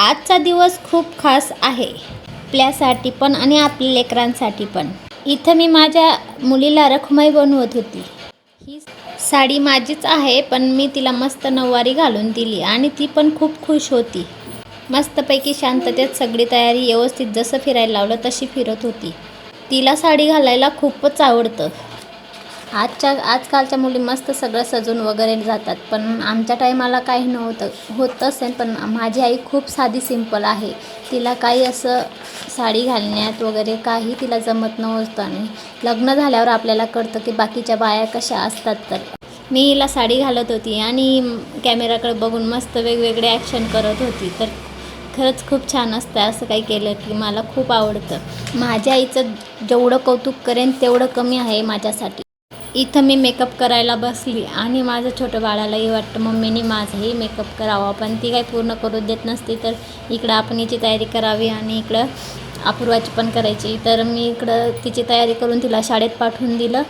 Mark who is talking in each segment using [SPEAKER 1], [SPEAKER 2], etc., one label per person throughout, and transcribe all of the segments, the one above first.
[SPEAKER 1] आजचा दिवस खूप खास आहे आपल्यासाठी पण आणि आपल्या लेकरांसाठी पण. इथं मी माझ्या मुलीला रखुमाई बनवत होती. ही साडी माझीच आहे, पण मी तिला मस्त नऊवारी घालून दिली आणि ती पण खूप खुश होती. मस्तपैकी शांततेत सगळी तयारी व्यवस्थित जसं फिरायला लावलं तशी फिरत होती. तिला साडी घालायला खूपच आवडतं. आजकालच्या मुली मस्त सगळं सजून वगैरे जातात, पण आमच्या टायमाला काही नव्हतं. होत असेल, पण माझी आई खूप साधी सिंपल आहे. तिला काही असं साडी घालण्यात वगैरे काही तिला जमत नव्हतं. आणि लग्न झाल्यावर आपल्याला कळतं की बाकीच्या बाया कशा असतात. तर मी हिला साडी घालत होती आणि कॅमेराकडे बघून मस्त वेगवेगळे ॲक्शन करत होती. तर खरंच खूप छान असतं असं काही केलं की. मला खूप आवडतं. माझ्या आईचं जेवढं कौतुक करेन तेवढं कमी आहे माझ्यासाठी. इथं मी मेकअप करायला बसली आणि माझं छोटं बाळालाही वाटतं मम्मीने माझाही मेकअप करावा, पण ती काही पूर्ण करू देत नसते. तर इकडं आपण हिची तयारी करावी आणि इकडं अपूर्वाची पण करायची. तर मी इकडं तिची तयारी करून तिला शाळेत पाठवून दिलं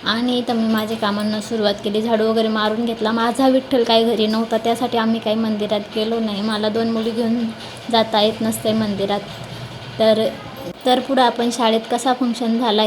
[SPEAKER 1] आणि इथं मी माझ्या कामांना सुरुवात केली. झाडू वगैरे मारून घेतला. माझा विठ्ठल काही घरी नव्हता, त्यासाठी आम्ही काही मंदिरात गेलो नाही. मला 2 मुली घेऊन जाता येत नसते मंदिरात. तर पुढं आपण शाळेत कसा फंक्शन झाला